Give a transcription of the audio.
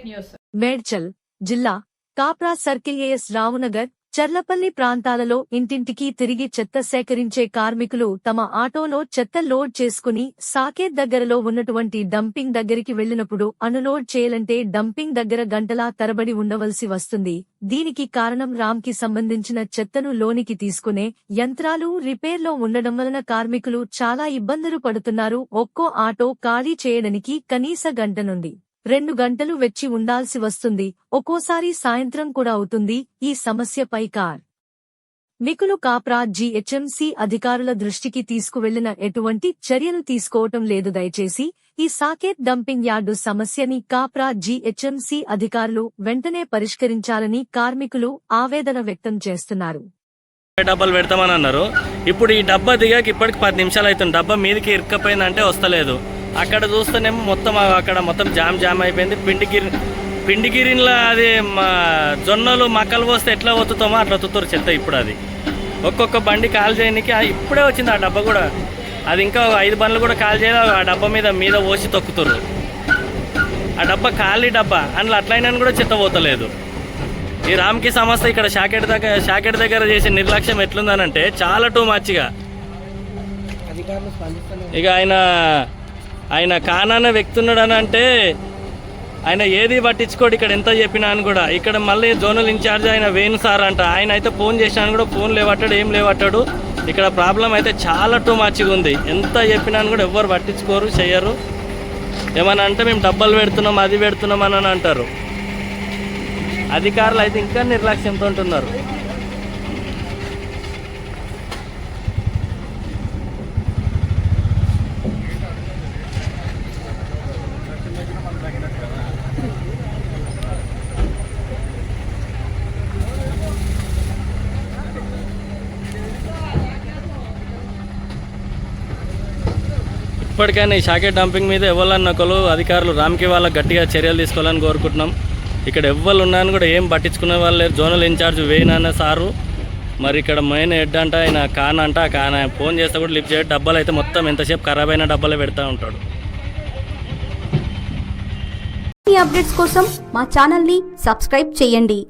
Fake news. Medchal జిల్లా Kapra circle AS Raonagar Cherlapalli ప్రాంతాలలో ఇంటింటికి తిరిగి చెత్త సేకరించే కార్మికులు తమ ఆటోలో చెత్త లోడ్ చేసుకుని సాకేత్ దగ్గరలో ఉన్నటువంటి డంపింగ్ దగ్గరికి వెళ్లినప్పుడు అన్లోడ్ చేయాలంటే డంపింగ్ దగ్గర గంటలా తరబడి ఉండవలసి వస్తుంది. దీనికి కారణం రామ్కి సంబంధించిన చెత్తను లోనికి తీసుకునే యంత్రాలు రిపేర్లో ఉండడం వలన కార్మికులు చాలా ఇబ్బందులు పడుతున్నారు. ఒక్కో ఆటో ఖాళీ చేయడానికి కనీస గంట నుండి 2 గంటలు వెచ్చి ఉండాల్సి వస్తుంది. ఒక్కోసారి సాయంత్రం కూడా అవుతుంది. ఈ సమస్యపై కార్మికులు కాప్రా జీహెచ్ఎంసీ అధికారుల దృష్టికి తీసుకువెళ్లిన ఎటువంటి చర్యలు తీసుకోవటం లేదు. దయచేసి ఈ సాకేత్ డంపింగ్ యార్డు సమస్యని కాప్రా జీహెచ్ఎంసీ అధికారులు వెంటనే పరిష్కరించాలని కార్మికులు ఆవేదన వ్యక్తం చేస్తున్నారు. డబ్బాలు పెడతామని అన్నారు. ఇప్పుడు ఈ డబ్బా దిగాక ఇప్పటికి 10 నిమిషాలు అవుతుంది. డబ్బా మీదకి ఇరుక్కపోయిందంటే వస్తలేదు. అక్కడ చూస్తేనేమో మొత్తం అక్కడ మొత్తం జామ్ అయిపోయింది. పిండిగిరిలో అది జొన్నలు మక్కలు పోస్తే ఎట్లా ఒత్తుతామో అట్లా ఒత్తుతారు చెత్త. ఇప్పుడు అది ఒక్కొక్క బండి కాల్ చేయడానికి ఇప్పుడే వచ్చింది ఆ డబ్బా కూడా. అది ఇంకా 5 బండ్లు కూడా కాల్ చేయాలి. ఆ డబ్బా మీద పోసి తొక్కుతారు. ఆ డబ్బా ఖాళీ డబ్బా అందులో అట్లయినా కూడా చెత్త పోతలేదు. ఈ రామ్కి సంస్థ ఇక్కడ షాకెట్ దగ్గర చేసే నిర్లక్ష్యం ఎట్లుందనంటే చాలా టూ మచ్గా. ఇక ఆయన కానాన్న వ్యక్తున్నాడని అంటే ఆయన ఏది పట్టించుకోడు. ఇక్కడ ఎంత చెప్పినా అని కూడా. ఇక్కడ మళ్ళీ జోనల్ ఇన్ఛార్జ్ ఆయన వేణు సార్ అంట. ఆయన అయితే ఫోన్ చేసినాను కూడా ఫోన్ లేవట్టాడు, ఏం లేవట్టాడు. ఇక్కడ ప్రాబ్లం అయితే చాలా టూ మచ్గా ఉంది. ఎంత చెప్పినా కూడా ఎవ్వరు పట్టించుకోరు, చెయ్యరు. ఏమన్నా అంటే మేము డబ్బాలు పెడుతున్నాం అది పెడుతున్నాం అని అంటారు. అధికారులు అయితే ఇంకా నిర్లక్ష్యంతో ఉంటున్నారు. ఇప్పటికైనా ఈ షాకెట్ డంపింగ్ మీద ఎవరన్నా ఒకరు అధికారులు రామ్కి వాళ్ళకి గట్టిగా చర్యలు తీసుకోవాలని కోరుకుంటున్నాం. ఇక్కడ ఎవ్వరు ఉన్నాను కూడా ఏం పట్టించుకునే వాళ్ళు లేరు. జోనల్ ఇన్ఛార్జ్ వేయనన్న సారు మరి ఇక్కడ మెయిన్ హెడ్ అంట ఆయన కాన ఫోన్ చేస్తే కూడా లిఫ్ట్ చేయడం. డబ్బాలు అయితే మొత్తం ఎంతసేపు ఖరాబ్ అయిన డబ్బాలే పెడతా ఉంటాడు. ఈ అప్డేట్స్ కోసం మా ఛానల్ని సబ్స్క్రైబ్ చేయండి.